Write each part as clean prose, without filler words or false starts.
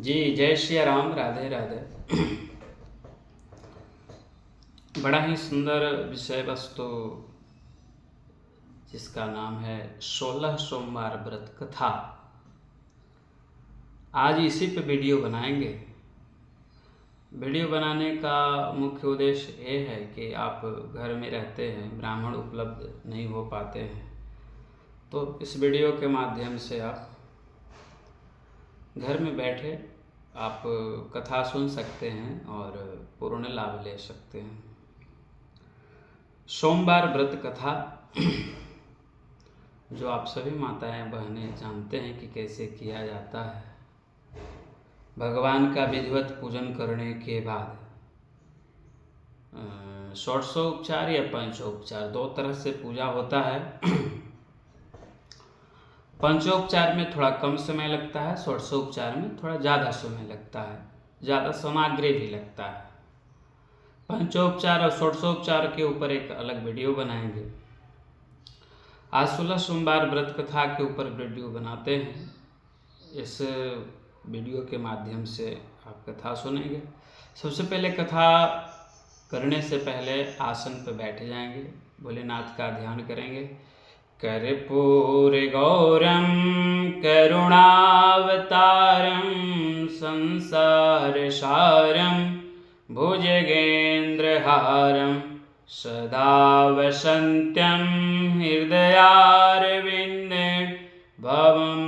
जी जय श्री राम, राधे राधे। बड़ा ही सुंदर विषय वस्तु जिसका नाम है 16 सोमवार व्रत कथा। आज इसी पे वीडियो बनाएंगे। वीडियो बनाने का मुख्य उद्देश्य ये है कि आप घर में रहते हैं, ब्राह्मण उपलब्ध नहीं हो पाते हैं, तो इस वीडियो के माध्यम से आप घर में बैठे आप कथा सुन सकते हैं और पूर्ण लाभ ले सकते हैं। सोमवार व्रत कथा जो आप सभी माताएं बहनें जानते हैं कि कैसे किया जाता है। भगवान का विधिवत पूजन करने के बाद षोडशोपचार या पंचोपचार दो तरह से पूजा होता है। पंचोपचार में थोड़ा कम समय लगता है, षोडशोपचार में थोड़ा ज़्यादा समय लगता है, ज़्यादा सामग्री भी लगता है। पंचोपचार और षोडशोपचार के ऊपर एक अलग वीडियो बनाएंगे। आज 16 सोमवार व्रत कथा के ऊपर वीडियो बनाते हैं। इस वीडियो के माध्यम से आप कथा सुनेंगे। सबसे पहले कथा करने से पहले आसन पर बैठ जाएंगे, भोलेनाथ का ध्यान करेंगे। कर्पूर गौरम करुणावतारम संसार सारम भुजगेन्द्रहारम सदा वसन्त्यं हृदयारविन्दे भवं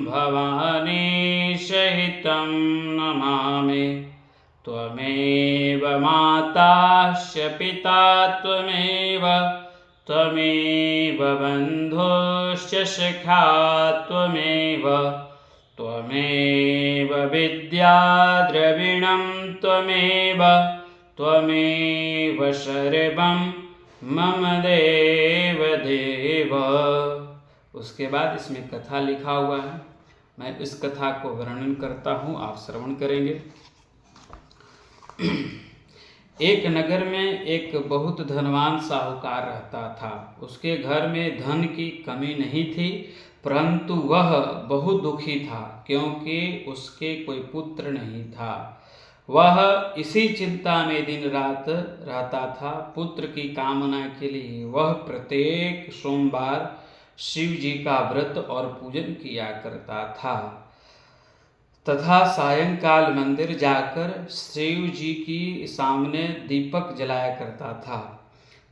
भवानी सहितं नमामि। त्वमेव माता च पिता त्वमेव बन्धुश्च सखा त्वमेव विद्या द्रविणं त्वमेव सर्वं मम देव। उसके बाद इसमें कथा लिखा हुआ है, मैं इस कथा को वर्णन करता हूँ, आप श्रवण करेंगे। एक नगर में एक बहुत धनवान साहूकार रहता था। उसके घर में धन की कमी नहीं थी, परंतु वह बहुत दुखी था क्योंकि उसके कोई पुत्र नहीं था। वह इसी चिंता में दिन रात रहता था। पुत्र की कामना के लिए वह प्रत्येक सोमवार शिव जी का व्रत और पूजन किया करता था तथा सायंकाल मंदिर जाकर शिव जी की सामने दीपक जलाया करता था।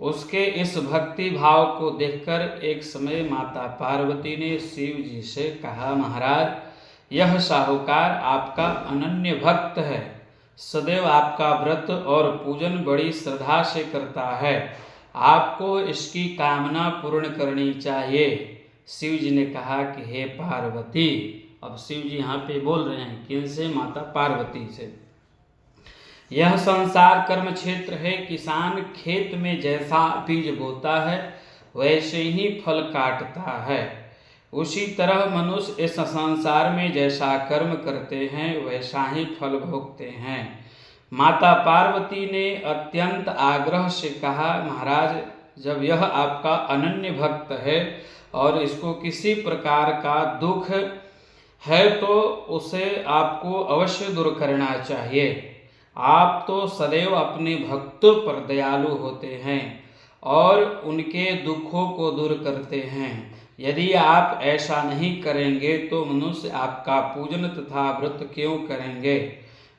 उसके इस भक्ति भाव को देखकर एक समय माता पार्वती ने शिव जी से कहा, महाराज, यह साहूकार आपका अनन्य भक्त है, सदैव आपका व्रत और पूजन बड़ी श्रद्धा से करता है, आपको इसकी कामना पूर्ण करनी चाहिए। शिव जी ने कहा कि हे पार्वती, अब शिव जी यहाँ पे बोल रहे हैं किनसे? माता पार्वती से। यह संसार कर्म क्षेत्र है। किसान खेत में जैसा बीज बोता है वैसे ही फल काटता है। उसी तरह मनुष्य इस संसार में जैसा कर्म करते हैं वैसा ही फल भोगते हैं। माता पार्वती ने अत्यंत आग्रह से कहा, महाराज, जब यह आपका अनन्य भक्त है और इसको किसी प्रकार का दुख है तो उसे आपको अवश्य दूर करना चाहिए। आप तो सदैव अपने भक्तों पर दयालु होते हैं और उनके दुखों को दूर करते हैं। यदि आप ऐसा नहीं करेंगे तो मनुष्य आपका पूजन तथा व्रत क्यों करेंगे?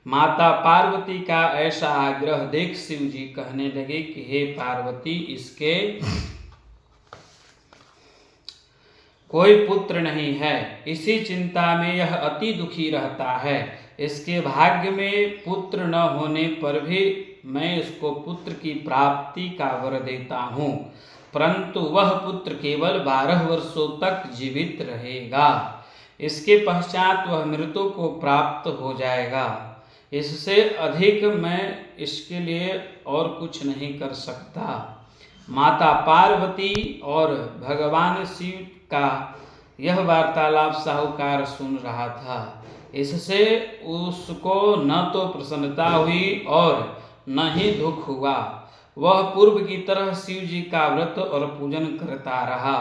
माता पार्वती का ऐसा आग्रह देख शिव जी कहने लगे कि हे पार्वती, इसके कोई पुत्र नहीं है, इसी चिंता में यह अति दुखी रहता है। इसके भाग्य में पुत्र न होने पर भी मैं इसको पुत्र की प्राप्ति का वर देता हूँ, परंतु वह पुत्र केवल 12 वर्षों तक जीवित रहेगा। इसके पश्चात वह मृत्यु को प्राप्त हो जाएगा। इससे अधिक मैं इसके लिए और कुछ नहीं कर सकता। माता पार्वती और भगवान शिव का यह वार्तालाप साहूकार सुन रहा था। इससे उसको न तो प्रसन्नता हुई और न ही दुख हुआ। वह पूर्व की तरह शिव जी का व्रत और पूजन करता रहा।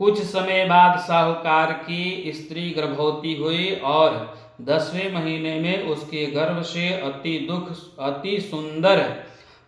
कुछ समय बाद साहूकार की स्त्री गर्भवती हुई और 10वें महीने में उसके गर्भ से अति सुंदर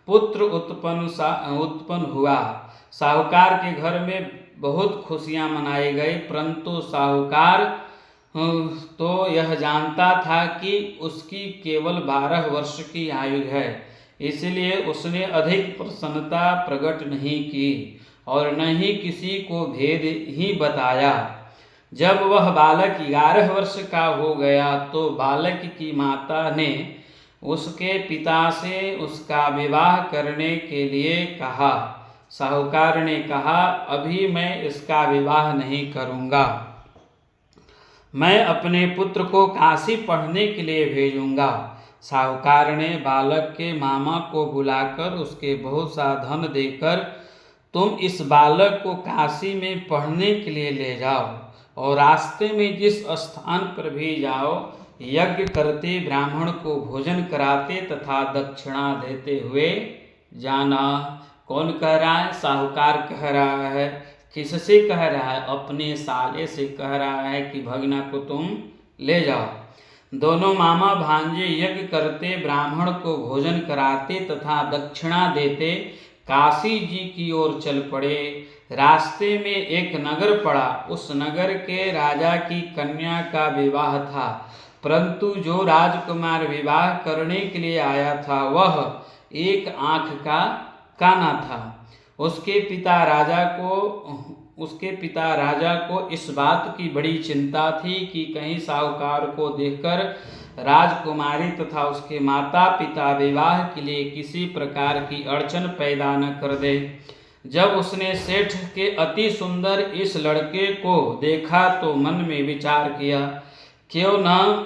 पुत्र उत्पन्न हुआ। साहूकार के घर में बहुत खुशियां मनाई गई, परंतु साहूकार तो यह जानता था कि उसकी केवल 12 वर्ष की आयु है, इसलिए उसने अधिक प्रसन्नता प्रकट नहीं की और न ही किसी को भेद ही बताया। जब वह बालक 11 वर्ष का हो गया तो बालक की माता ने उसके पिता से उसका विवाह करने के लिए कहा। साहूकार ने कहा, अभी मैं इसका विवाह नहीं करूँगा, मैं अपने पुत्र को काशी पढ़ने के लिए भेजूंगा। साहूकार ने बालक के मामा को बुलाकर उसके बहुत सा धन देकर, तुम इस बालक को काशी में पढ़ने के लिए ले जाओ और रास्ते में जिस स्थान पर भी जाओ, यज्ञ करते, ब्राह्मण को भोजन कराते तथा दक्षिणा देते हुए जाना। कौन कह रहा है? साहूकार कह रहा है। किससे कह रहा है? अपने साले से कह रहा है कि भगना को तुम ले जाओ। दोनों मामा भांजे यज्ञ करते, ब्राह्मण को भोजन कराते तथा दक्षिणा देते काशी जी की ओर चल पड़े। रास्ते में एक नगर पड़ा। उस नगर के राजा की कन्या का विवाह था, परंतु जो राजकुमार विवाह करने के लिए आया था वह एक आंख का काना था। उसके पिता राजा को इस बात की बड़ी चिंता थी कि कहीं साहूकार को देखकर राजकुमारी तथा उसके माता पिता विवाह के लिए किसी प्रकार की अड़चन पैदा न कर दे। जब उसने सेठ के अति सुंदर इस लड़के को देखा तो मन में विचार किया, क्यों न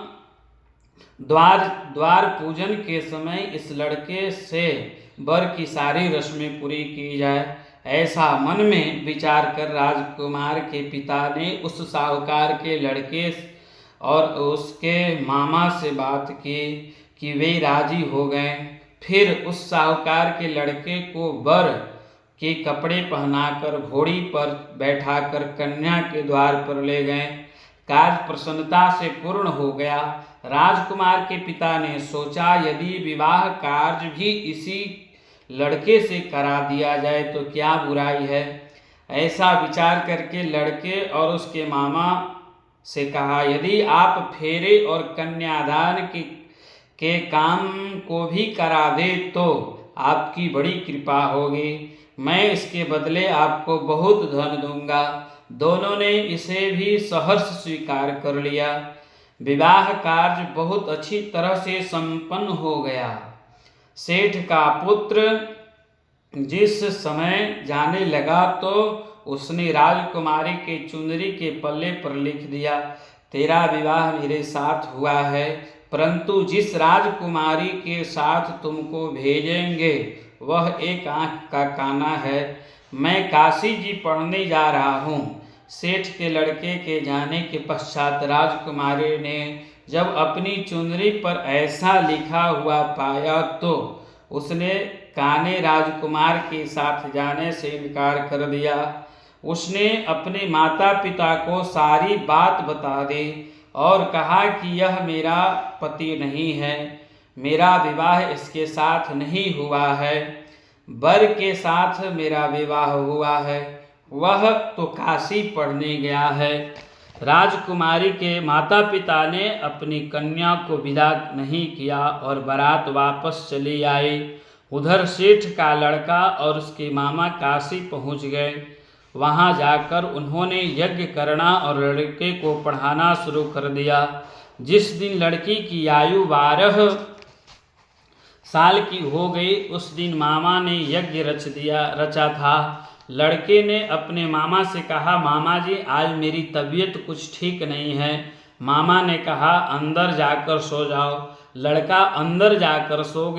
द्वार पूजन के समय इस लड़के से वर की सारी रस्में पूरी की जाए। ऐसा मन में विचार कर राजकुमार के पिता ने उस साहूकार के लड़के और उसके मामा से बात की कि वे राजी हो गए। फिर उस साहूकार के लड़के को वर के कपड़े पहनाकर घोड़ी पर बैठाकर कन्या के द्वार पर ले गए। कार्य प्रसन्नता से पूर्ण हो गया। राजकुमार के पिता ने सोचा, यदि विवाह कार्य भी इसी लड़के से करा दिया जाए तो क्या बुराई है। ऐसा विचार करके लड़के और उसके मामा से कहा, यदि आप फेरे और कन्यादान के काम को भी करा दे तो आपकी बड़ी कृपा होगी, मैं इसके बदले आपको बहुत धन दूंगा। दोनों ने इसे भी सहर्ष स्वीकार कर लिया। विवाह कार्य बहुत अच्छी तरह से संपन्न हो गया। सेठ का पुत्र जिस समय जाने लगा तो उसने राजकुमारी के चुनरी के पल्ले पर लिख दिया, तेरा विवाह मेरे साथ हुआ है, परंतु जिस राजकुमारी के साथ तुमको भेजेंगे वह एक आंख का काना है। मैं काशी जी पढ़ने जा रहा हूँ। सेठ के लड़के के जाने के पश्चात राजकुमारी ने जब अपनी चुनरी पर ऐसा लिखा हुआ पाया तो उसने काने राजकुमार के साथ जाने से इनकार कर दिया। उसने अपने माता पिता को सारी बात बता दी और कहा कि यह मेरा पति नहीं है, मेरा विवाह इसके साथ नहीं हुआ है, वर के साथ मेरा विवाह हुआ है, वह तो काशी पढ़ने गया है। राजकुमारी के माता पिता ने अपनी कन्या को विदा नहीं किया और बारात वापस चली आई। उधर सेठ का लड़का और उसके मामा काशी पहुंच गए। वहां जाकर उन्होंने यज्ञ करना और लड़के को पढ़ाना शुरू कर दिया। जिस दिन लड़की की आयु 12 साल की हो गई उस दिन मामा ने यज्ञ रचा था। लड़के ने अपने मामा से कहा, मामा जी आज मेरी तबीयत कुछ ठीक नहीं है। मामा ने कहा, अंदर जाकर सो जाओ। लड़का अंदर जाकर सो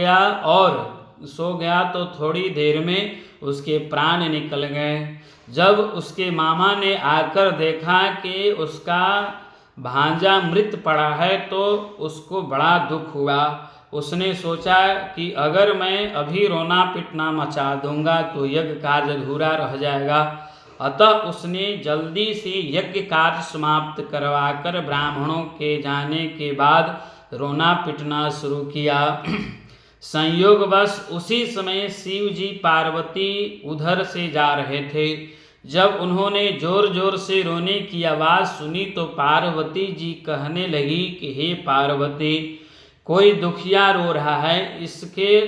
गया तो थोड़ी देर में उसके प्राण निकल गए। जब उसके मामा ने आकर देखा कि उसका भांजा मृत पड़ा है तो उसको बड़ा दुख हुआ। उसने सोचा कि अगर मैं अभी रोना पिटना मचा दूंगा तो यज्ञ कार्य अधूरा रह जाएगा। अतः उसने जल्दी से यज्ञ कार्य समाप्त करवाकर ब्राह्मणों के जाने के बाद रोना पिटना शुरू किया। संयोगवश उसी समय शिव जी पार्वती उधर से जा रहे थे। जब उन्होंने जोर जोर से रोने की आवाज़ सुनी तो पार्वती जी कहने लगी कि हे पार्वती, कोई दुखिया रो रहा है, इसके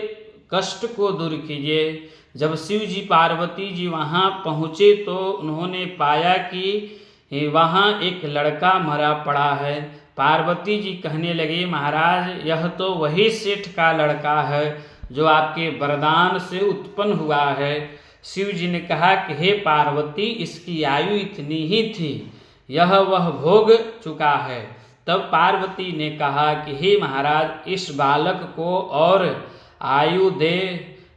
कष्ट को दूर कीजिए। जब शिव जी पार्वती जी वहाँ पहुँचे तो उन्होंने पाया कि वहाँ एक लड़का मरा पड़ा है। पार्वती जी कहने लगे, महाराज यह तो वही सेठ का लड़का है जो आपके वरदान से उत्पन्न हुआ है। शिव जी ने कहा कि हे पार्वती, इसकी आयु इतनी ही थी, यह वह भोग चुका है। तब पार्वती ने कहा कि हे महाराज, इस बालक को और आयु दे,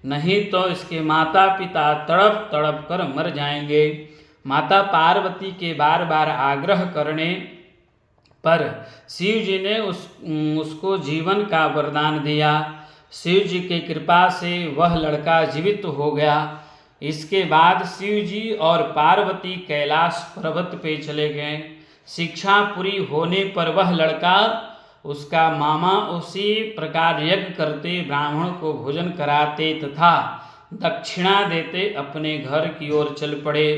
नहीं तो इसके माता पिता तड़प तड़प कर मर जाएंगे। माता पार्वती के बार बार आग्रह करने पर शिव जी ने उसको जीवन का वरदान दिया। शिव जी की कृपा से वह लड़का जीवित हो गया। इसके बाद शिव जी और पार्वती कैलाश पर्वत पे चले गए। शिक्षा पूरी होने पर वह लड़का उसका मामा उसी प्रकार यज्ञ करते, ब्राह्मण को भोजन कराते तथा दक्षिणा देते अपने घर की ओर चल पड़े।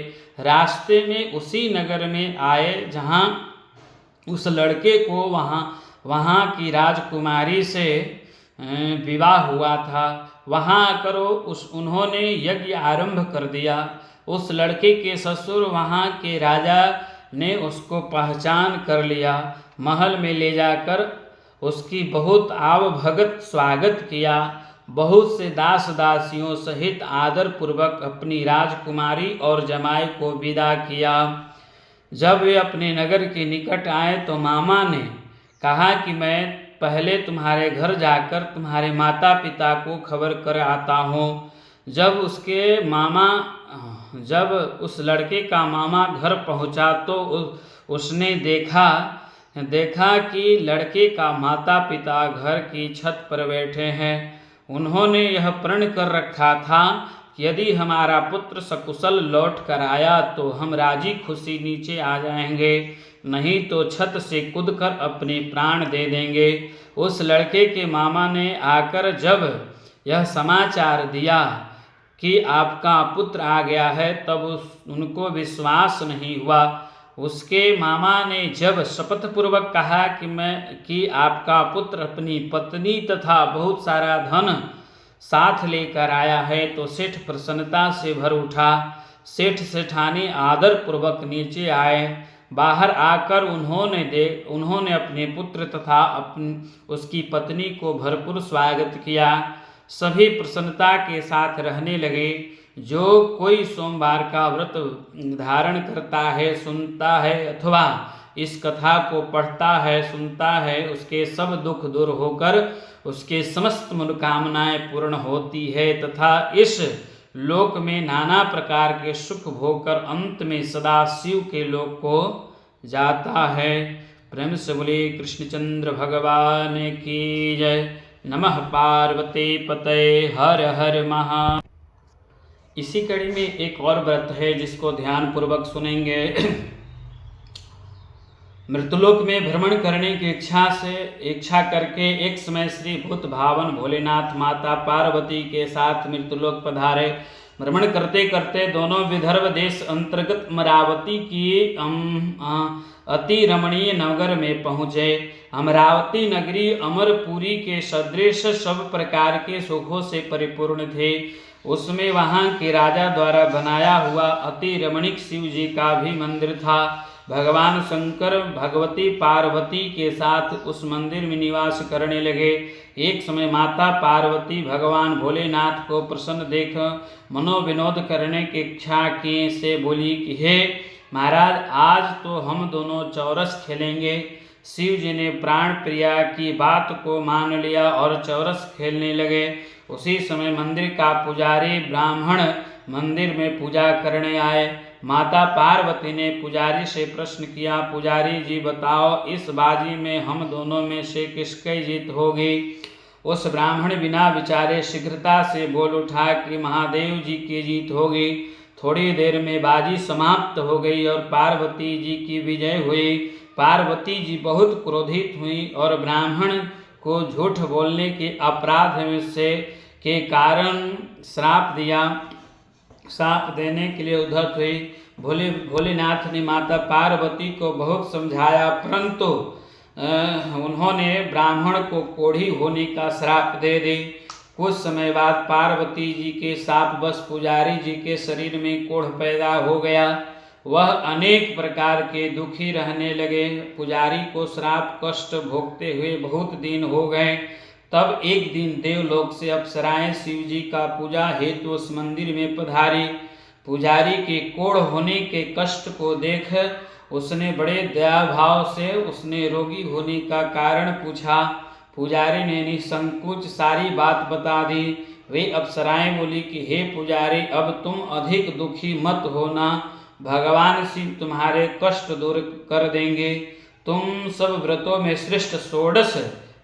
रास्ते में उसी नगर में आए जहाँ उस लड़के को वहाँ की राजकुमारी से विवाह हुआ था। वहाँ आकर उन्होंने यज्ञ आरंभ कर दिया। उस लड़के के ससुर वहाँ के राजा ने उसको पहचान कर लिया। महल में ले जाकर उसकी बहुत आवभगत स्वागत किया। बहुत से दास दासियों सहित आदर पूर्वक अपनी राजकुमारी और जमाई को विदा किया। जब वे अपने नगर के निकट आए तो मामा ने कहा कि मैं पहले तुम्हारे घर जाकर तुम्हारे माता पिता को खबर कर आता हूँ। जब उस लड़के का मामा घर पहुँचा तो उसने देखा कि लड़के का माता पिता घर की छत पर बैठे हैं। उन्होंने यह प्रण कर रखा था कि यदि हमारा पुत्र सकुशल लौट कर आया तो हम राजी खुशी नीचे आ जाएंगे, नहीं तो छत से कूदकर अपने प्राण दे देंगे। उस लड़के के मामा ने आकर जब यह समाचार दिया कि आपका पुत्र आ गया है तब उनको विश्वास नहीं हुआ। उसके मामा ने जब शपथपूर्वक कहा कि आपका पुत्र अपनी पत्नी तथा बहुत सारा धन साथ लेकर आया है तो सेठ प्रसन्नता से भर उठा। सेठ सेठानी आदर पूर्वक नीचे आए। बाहर आकर उन्होंने अपने पुत्र तथा उसकी पत्नी को भरपूर स्वागत किया। सभी प्रसन्नता के साथ रहने लगे। जो कोई सोमवार का व्रत धारण करता है, सुनता है अथवा इस कथा को पढ़ता है, सुनता है, उसके सब दुख दूर होकर उसके समस्त मनोकामनाएं पूर्ण होती है तथा इस लोक में नाना प्रकार के सुख भोगकर अंत में सदा शिव के लोक को जाता है। प्रेम से बोले कृष्णचंद्र भगवान की जय। नमः पार्वती पतये हर हर महा। इसी कड़ी में एक और व्रत है जिसको ध्यान पूर्वक सुनेंगे। मृतलोक में भ्रमण करने की इच्छा करके एक समय श्री भूत भावन भोलेनाथ माता पार्वती के साथ मृतलोक पधारे। भ्रमण करते करते दोनों विदर्भ देश अंतर्गत अमरावती की अति रमणीय नगर में पहुँचे। अमरावती नगरी अमरपुरी के सदृश सब प्रकार के सुखों से परिपूर्ण थे। उसमें वहाँ के राजा द्वारा बनाया हुआ अति रमणीक शिव जी का भी मंदिर था। भगवान शंकर भगवती पार्वती के साथ उस मंदिर में निवास करने लगे। एक समय माता पार्वती भगवान भोलेनाथ को प्रसन्न देख मनोविनोद करने की इच्छा की से बोली कि हे महाराज, आज तो हम दोनों चौरस खेलेंगे। शिव जी ने प्राण प्रिया की बात को मान लिया और चौरस खेलने लगे। उसी समय मंदिर का पुजारी ब्राह्मण मंदिर में पूजा करने आए। माता पार्वती ने पुजारी से प्रश्न किया, पुजारी जी बताओ, इस बाजी में हम दोनों में से किसकी जीत होगी। उस ब्राह्मण बिना विचारे शीघ्रता से बोल उठा कि महादेव जी की जीत होगी। थोड़ी देर में बाजी समाप्त हो गई और पार्वती जी की विजय हुई। पार्वती जी बहुत क्रोधित हुई और ब्राह्मण को झूठ बोलने के अपराध में से के कारण श्राप देने के लिए उद्धत हुई। भोलेनाथ ने माता पार्वती को बहुत समझाया, परंतु उन्होंने ब्राह्मण को कोढ़ी होने का श्राप दे दी। कुछ समय बाद पार्वती जी के शापवश पुजारी जी के शरीर में कोढ़ पैदा हो गया। वह अनेक प्रकार के दुखी रहने लगे। पुजारी को श्राप कष्ट भोगते हुए बहुत दिन हो गए। तब एक दिन देवलोक से अप्सराएं शिव जी का पूजा हेतु उस मंदिर में पधारी। पुजारी के कोढ़ होने के कष्ट को देख उसने बड़े दया भाव से उसने रोगी होने का कारण पूछा। पुजारी ने निसंकोच सारी बात बता दी। वे अप्सराएं बोली कि हे पुजारी, अब तुम अधिक दुखी मत होना, भगवान शिव तुम्हारे कष्ट दूर कर देंगे। तुम सब व्रतों में श्रेष्ठ 16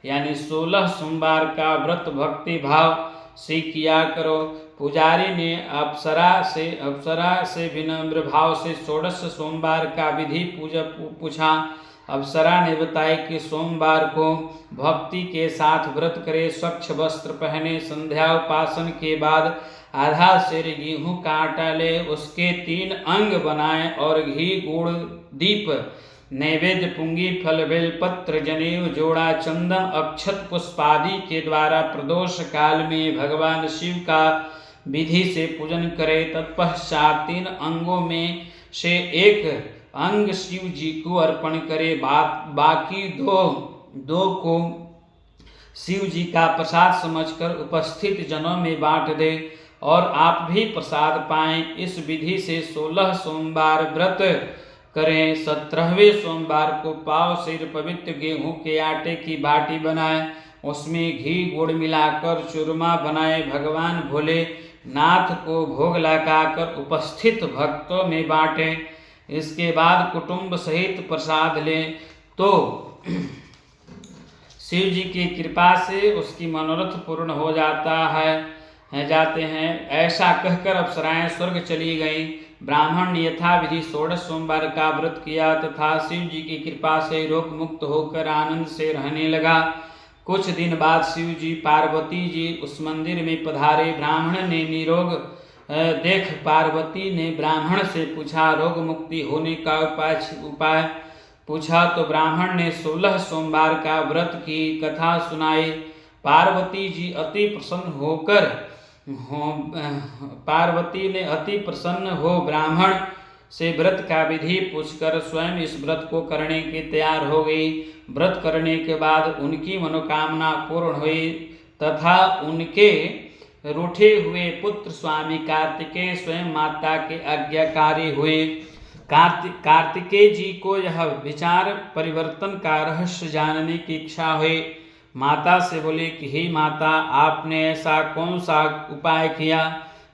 यानी 16 सोमवार का व्रत भक्ति भाव से किया करो। पुजारी ने अप्सरा से विनम्र भाव से 16 सोमवार का विधि पूछा। अप्सरा ने बताया कि सोमवार को भक्ति के साथ व्रत करे, स्वच्छ वस्त्र पहने, संध्या उपासन के बाद आधा सेर गेहूं का आटा ले, उसके 3 अंग बनाए और घी गुड़ दीप नैवेद्य पुंगी फल बेलपत्र जनेऊ जोड़ा चंदन अक्षत पुष्पादि के द्वारा प्रदोष काल में भगवान शिव का विधि से पूजन करे। तत्पश्चात 3 अंगों में से एक अंग शिव जी को अर्पण करे, बाकी दो को शिव जी का प्रसाद समझकर उपस्थित जनों में बांट दे और आप भी प्रसाद पाएं। इस विधि से 16 सोमवार व्रत करें। 17वें सोमवार को पाव सिर पवित्र गेहूं के आटे की बाटी बनाएं, उसमें घी गुड़ मिलाकर चूरमा बनाए, भगवान भोलेनाथ को भोग लगाकर उपस्थित भक्तों में बांटें। इसके बाद कुटुंब सहित प्रसाद लें तो शिव जी की कृपा से उसकी मनोरथ पूर्ण हो जाते हैं। ऐसा कहकर अप्सराएं स्वर्ग चली गईं। ब्राह्मण ने यथाविधि 16 सोमवार का व्रत किया तथा शिव जी की कृपा से रोग मुक्त होकर आनंद से रहने लगा। कुछ दिन बाद शिव जी पार्वती जी उस मंदिर में पधारे। ब्राह्मण ने निरोग देख पार्वती ने ब्राह्मण से पूछा, रोग मुक्ति होने का उपाय पूछा तो ब्राह्मण ने 16 सोमवार का व्रत की कथा सुनाई। पार्वती ने अति प्रसन्न हो ब्राह्मण से व्रत का विधि पूछकर स्वयं इस व्रत को करने के तैयार हो गई। व्रत करने के बाद उनकी मनोकामना पूर्ण हुई तथा उनके रूठे हुए पुत्र स्वामी कार्तिकेय स्वयं माता के आज्ञाकारी हुए। कार्तिकेय जी को यह विचार परिवर्तन का रहस्य जानने की इच्छा हुई। माता से बोले कि हे माता, आपने ऐसा कौन सा उपाय किया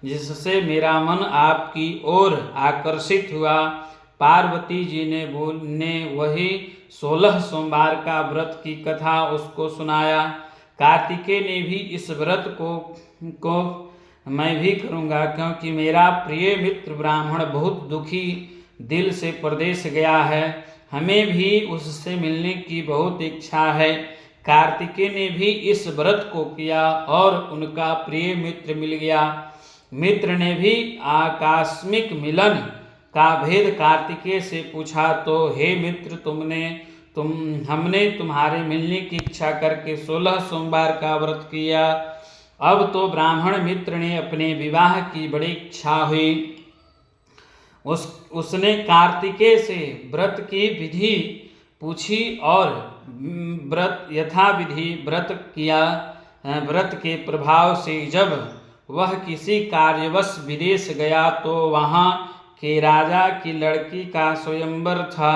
जिससे मेरा मन आपकी ओर आकर्षित हुआ। पार्वती जी ने वही 16 सोमवार का व्रत की कथा उसको सुनाया। कार्तिकेय ने भी इस व्रत को मैं भी करूँगा, क्योंकि मेरा प्रिय मित्र ब्राह्मण बहुत दुखी दिल से प्रदेश गया है, हमें भी उससे मिलने की बहुत इच्छा है। कार्तिकेय ने भी इस व्रत को किया और उनका प्रिय मित्र मिल गया। मित्र ने भी आकस्मिक मिलन का भेद कार्तिकेय से पूछा तो हे मित्र, हमने तुम्हारे मिलने की इच्छा करके 16 सोमवार का व्रत किया। अब तो ब्राह्मण मित्र ने अपने विवाह की बड़ी इच्छा हुई। उसने कार्तिकेय से व्रत की विधि पूछी और यथाविधि व्रत किया। व्रत के प्रभाव से जब वह किसी कार्यवश विदेश गया तो वहाँ के राजा की लड़की का स्वयंवर था।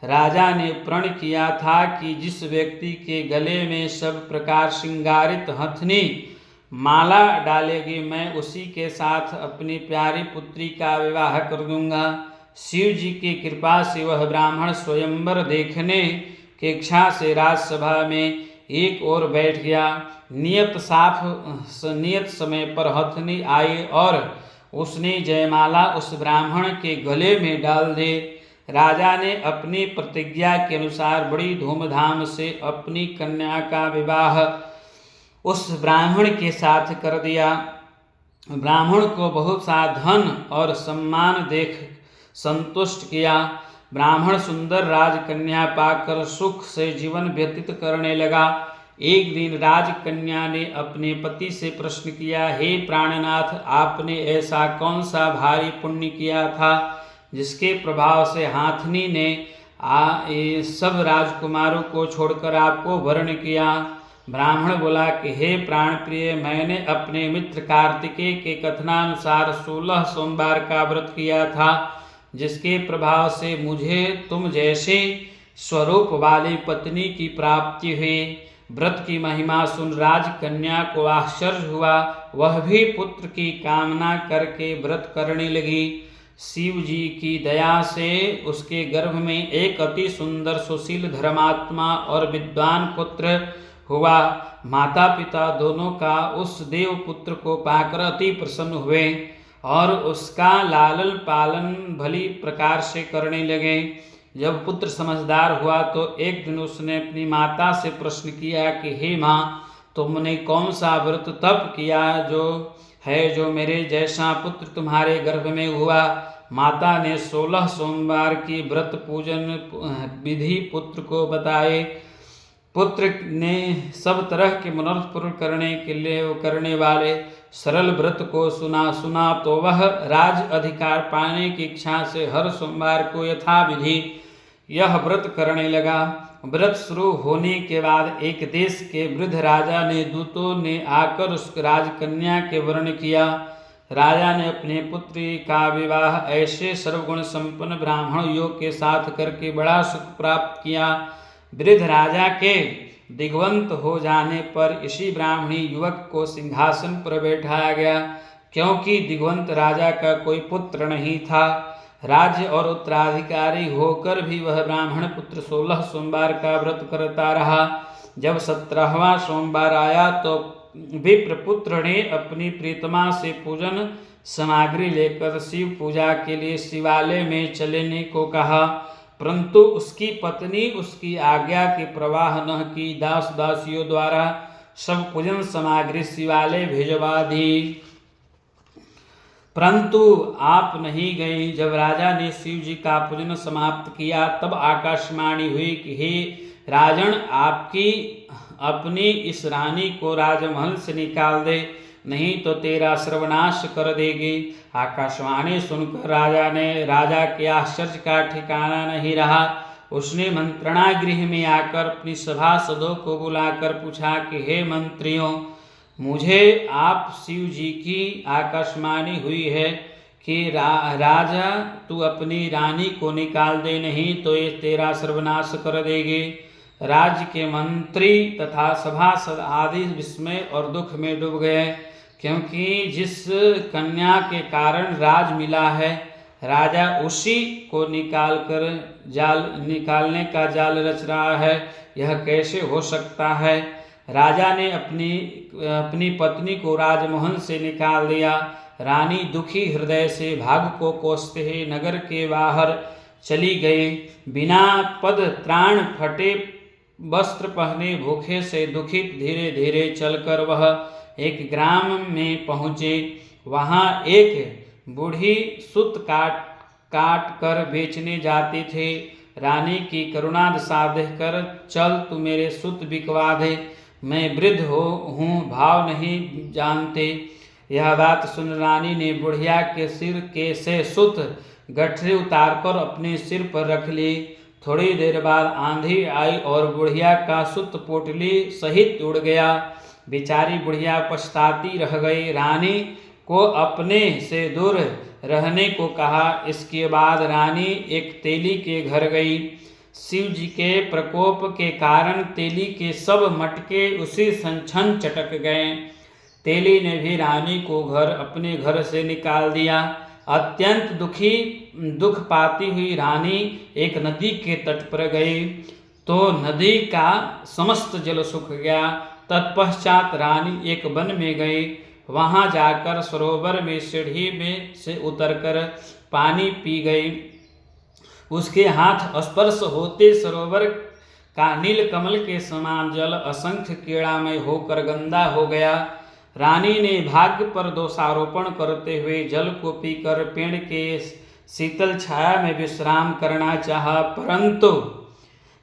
राजा ने प्रण किया था कि जिस व्यक्ति के गले में सब प्रकार श्रृंगारित हथनी माला डालेगी, मैं उसी के साथ अपनी प्यारी पुत्री का विवाह कर दूंगा। शिव जी की कृपा से वह ब्राह्मण स्वयंवर देखने की इच्छा से राजसभा में एक ओर बैठ गया। नियत समय पर हथनी आई और उसने जयमाला उस ब्राह्मण के गले में डाल दे। राजा ने अपनी प्रतिज्ञा के अनुसार बड़ी धूमधाम से अपनी कन्या का विवाह उस ब्राह्मण के साथ कर दिया। ब्राह्मण को बहुत सा धन और सम्मान देख संतुष्ट किया। ब्राह्मण सुंदर राजकन्या पाकर सुख से जीवन व्यतीत करने लगा। एक दिन राजकन्या ने अपने पति से प्रश्न किया, हे प्राणनाथ, आपने ऐसा कौन सा भारी पुण्य किया था जिसके प्रभाव से हाथनी ने सब राजकुमारों को छोड़कर आपको वर्ण किया। ब्राह्मण बोला कि हे प्राण प्रिय, मैंने अपने मित्र कार्तिकेय के कथनानुसार 16 सोमवार का व्रत किया था, जिसके प्रभाव से मुझे तुम जैसे स्वरूप वाली पत्नी की प्राप्ति हुई। व्रत की महिमा सुन राजकन्या को आश्चर्य हुआ। वह भी पुत्र की कामना करके व्रत करने लगी। शिव जी की दया से उसके गर्भ में एक अति सुंदर सुशील धर्मात्मा और विद्वान पुत्र हुआ। माता पिता दोनों का उस देव पुत्र को पाकर अति प्रसन्न हुए और उसका लालन पालन भली प्रकार से करने लगे। जब पुत्र समझदार हुआ तो एक दिन उसने अपनी माता से प्रश्न किया कि हे माँ, तुमने कौन सा व्रत तप किया जो मेरे जैसा पुत्र तुम्हारे गर्भ में हुआ। माता ने 16 सोमवार की व्रत पूजन विधि पुत्र को बताए। पुत्र ने सब तरह के मनोरथ पूर्ण करने वाले सरल व्रत को सुना तो वह राज अधिकार पाने की इच्छा से हर सोमवार को यथाविधि यह व्रत करने लगा। व्रत शुरू होने के बाद एक देश के वृद्ध राजा ने दूतों ने आकर उस राजकन्या के वर्ण किया। राजा ने अपने पुत्र का विवाह ऐसे सर्वगुण संपन्न ब्राह्मण योग के साथ करके बड़ा सुख प्राप्त किया। वृद्ध राजा के दिग्वंत हो जाने पर इसी ब्राह्मणी युवक को सिंहासन पर बैठाया गया, क्योंकि दिग्वंत राजा का कोई पुत्र नहीं था। राज्य और उत्तराधिकारी होकर भी वह ब्राह्मण पुत्र 16 सोमवार का व्रत करता रहा। जब 17वां सोमवार आया तो विप्रपुत्र ने अपनी प्रीतमा से पूजन सामग्री लेकर शिव पूजा के लिए शिवालय में चलने को कहा, परंतु उसकी पत्नी उसकी आज्ञा के प्रवाह न की। दास दासियों द्वारा सब पूजन सामग्री शिवालय भिजवा दी, परंतु आप नहीं गई। जब राजा ने शिव जी का पूजन समाप्त किया तब आकाशवाणी हुई कि हे राजन, आपकी अपनी इस रानी को राजमहल से निकाल दे, नहीं तो तेरा सर्वनाश कर देगी। आकाशवाणी सुनकर राजा के आश्चर्य का ठिकाना नहीं रहा। उसने मंत्रणा गृह में आकर अपनी सभासदों को बुलाकर पूछा कि हे मंत्रियों, मुझे आप शिव जी की आकाशवाणी हुई है कि राजा तू अपनी रानी को निकाल दे, नहीं तो ये तेरा सर्वनाश कर देगी। राज्य के मंत्री तथा सभासद आदि विस्मय और दुख में डूब गए, क्योंकि जिस कन्या के कारण राज मिला है, राजा उसी को निकालने का जाल रच रहा है। यह कैसे हो सकता है। राजा ने अपनी पत्नी को राजमहल से निकाल दिया। रानी दुखी हृदय से भाग को कोसते हुए नगर के बाहर चली गई। बिना पद त्राण फटे वस्त्र पहने भूखे से दुखित धीरे धीरे चलकर वह एक ग्राम में पहुँचे। वहाँ एक बूढ़ी सूत काट कर बेचने जाती थी। रानी की करुणा दशा देखकर, चल तू मेरे सूत बिकवा दे, मैं वृद्ध हूँ, भाव नहीं जानते। यह बात सुन रानी ने बुढ़िया के सिर के से सूत गठरी उतारकर अपने सिर पर रख ली। थोड़ी देर बाद आंधी आई और बुढ़िया का सूत पोटली सहित उड़ गया। बेचारी बुढ़िया पछताती रह गई। रानी को अपने से दूर रहने को कहा। इसके बाद रानी एक तेली के घर गई। शिव जी के प्रकोप के कारण तेली के सब मटके उसी क्षण चटक गए। तेली ने भी रानी को अपने घर से निकाल दिया। अत्यंत दुख पाती हुई रानी एक नदी के तट पर गई तो नदी का समस्त जल सूख गया। तत्पश्चात रानी एक वन में गई। वहां जाकर सरोवर में सीढ़ी में से उतरकर पानी पी गई। उसके हाथ स्पर्श होते सरोवर का नील कमल के समान जल असंख्य कीड़ामय होकर गंदा हो गया। रानी ने भाग्य पर दोषारोपण करते हुए जल को पीकर पेड़ के शीतल छाया में विश्राम करना चाहा, परंतु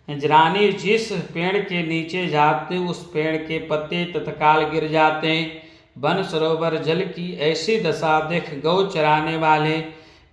रानी जिस पेड़ के नीचे जाते उस पेड़ के पत्ते तत्काल गिर जाते। वन सरोवर जल की ऐसी दशा देख गौ चराने वाले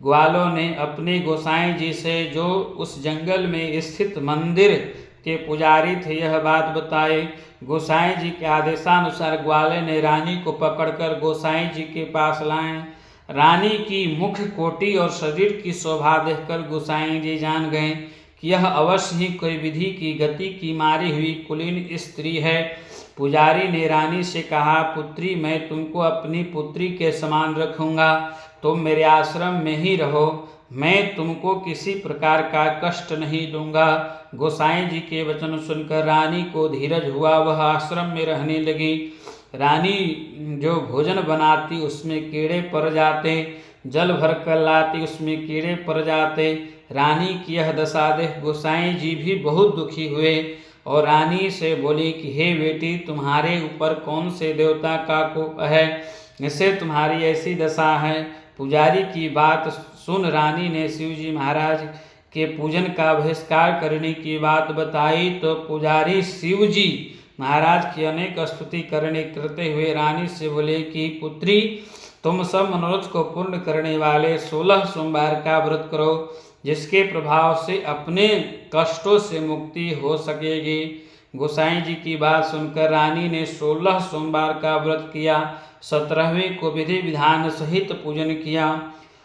ग्वालों ने अपने गोसाई जी से, जो उस जंगल में स्थित मंदिर के पुजारी थे, यह बात बताई। गोसाई जी के आदेशानुसार ग्वाले ने रानी को पकड़कर गोसाई जी के पास लाए। रानी की मुख कोटि और शरीर की शोभा देखकर गोसाई जी जान गए कि यह अवश्य ही कोई विधि की गति की मारी हुई कुलीन स्त्री है। पुजारी ने रानी से कहा, पुत्री, मैं तुमको अपनी पुत्री के समान रखूंगा, तुम मेरे आश्रम में ही रहो, मैं तुमको किसी प्रकार का कष्ट नहीं दूंगा। गोसाई जी के वचन सुनकर रानी को धीरज हुआ, वह आश्रम में रहने लगी। रानी जो भोजन बनाती उसमें कीड़े पड़ जाते, जल भर कर लाती उसमें कीड़े पड़ जाते। रानी की यह दशा देख गोसाई जी भी बहुत दुखी हुए और रानी से बोली कि हे बेटी, तुम्हारे ऊपर कौन से देवता का कोप है, इससे तुम्हारी ऐसी दशा है। पुजारी की बात सुन रानी ने शिवजी महाराज के पूजन का बहिष्कार करने की बात बताई तो पुजारी शिवजी महाराज की अनेक स्तुति करते हुए रानी से बोले कि पुत्री, तुम सब मनोरथ को पूर्ण करने वाले 16 सोमवार का व्रत करो, जिसके प्रभाव से अपने कष्टों से मुक्ति हो सकेगी। गोसाई जी की बात सुनकर रानी ने 16 सोमवार का व्रत किया। 17वें को विधि विधान सहित पूजन किया।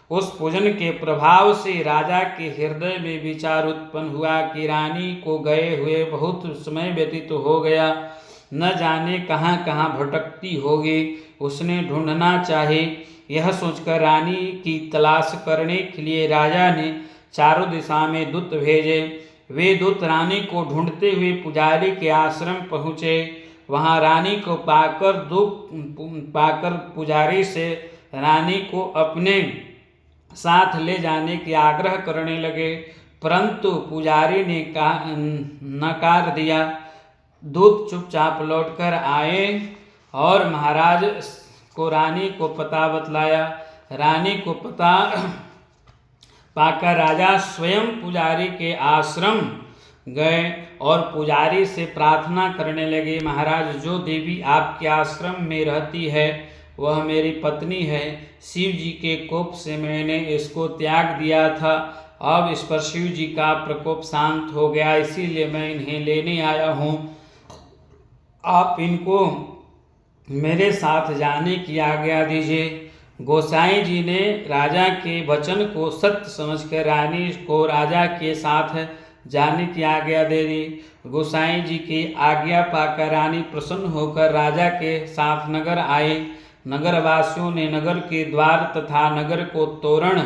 उस पूजन के प्रभाव से राजा के हृदय में विचार उत्पन्न हुआ कि रानी को गए हुए बहुत समय व्यतीत हो गया, न जाने कहाँ कहाँ भटकती होगी, उसने ढूंढना चाहिए। यह सोचकर रानी की तलाश करने के लिए राजा ने चारों दिशा में दूत भेजे। वे दूत रानी को ढूंढते हुए पुजारी के आश्रम पहुँचे। वहां रानी को पाकर पुजारी से रानी को अपने साथ ले जाने की आग्रह करने लगे, परंतु पुजारी ने नकार दिया। दूत चुपचाप लौटकर आए और महाराज को रानी को पता बतलाया। रानी को पता पाकर राजा स्वयं पुजारी के आश्रम गए और पुजारी से प्रार्थना करने लगे, महाराज, जो देवी आपके आश्रम में रहती है वह मेरी पत्नी है। शिव जी के कोप से मैंने इसको त्याग दिया था, अब इस पर शिव जी का प्रकोप शांत हो गया, इसीलिए मैं इन्हें लेने आया हूँ। आप इनको मेरे साथ जाने की आज्ञा दीजिए। गोसाई जी ने राजा के वचन को सत्य समझकर रानी को राजा के साथ जाने की आज्ञा दे दी। गोसाई जी की आज्ञा पाकर रानी प्रसन्न होकर राजा के साथ नगर आई। नगर वासियों ने नगर के द्वार तथा नगर को तोरण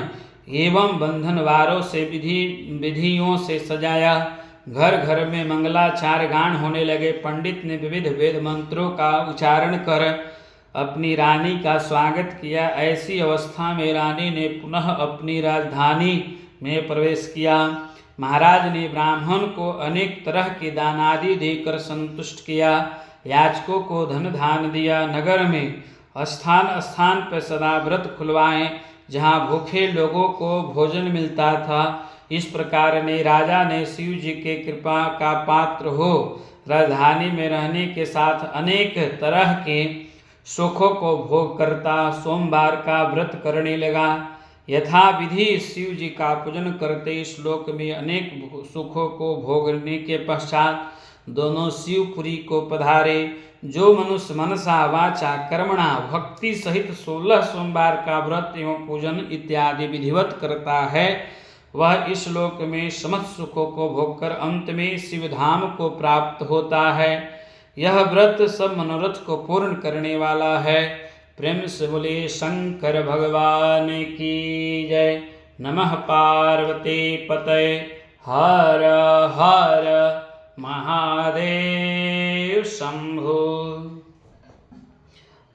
एवं बंधनवारों से विधियों से सजाया। घर घर में मंगलाचार गान होने लगे। पंडित ने विविध वेद मंत्रों का उच्चारण कर अपनी रानी का स्वागत किया। ऐसी अवस्था में रानी ने पुनः अपनी राजधानी में प्रवेश किया। महाराज ने ब्राह्मण को अनेक तरह के दान आदि देकर संतुष्ट किया। याचकों को धन धान दिया। नगर में स्थान स्थान पर सदा व्रत खुलवाए, जहाँ भूखे लोगों को भोजन मिलता था। इस प्रकार ने राजा ने शिव जी के कृपा का पात्र हो राजधानी में रहने के साथ अनेक तरह के सुखों को भोग करता सोमवार का व्रत करने लगा। यथा विधि शिव जी का पूजन करते श्लोक में अनेक सुखों को भोगने के पश्चात दोनों शिवपुरी को पधारे। जो मनुष्य मनसा वाचा कर्मणा भक्ति सहित 16 सोमवार का व्रत एवं पूजन इत्यादि विधिवत करता है, वह इस लोक में समस्त सुखों को भोगकर अंत में शिवधाम को प्राप्त होता है। यह व्रत सब मनोरथ को पूर्ण करने वाला है। प्रेम से बोले शंकर भगवान की जय। नमः पार्वती पतये हर हर महादेव शंभो।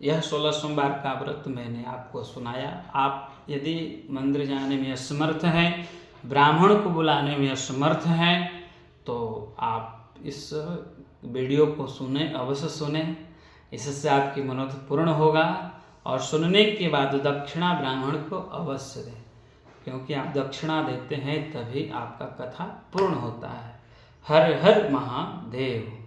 यह 16 सोमवार का व्रत मैंने आपको सुनाया। आप यदि मंदिर जाने में असमर्थ हैं, ब्राह्मण को बुलाने में असमर्थ हैं, तो आप इस वीडियो को सुने, अवश्य सुने। इससे आपकी मनोरथ पूर्ण होगा। और सुनने के बाद दक्षिणा ब्राह्मण को अवश्य दें, क्योंकि आप दक्षिणा देते हैं तभी आपका कथा पूर्ण होता है। हर हर महादेव।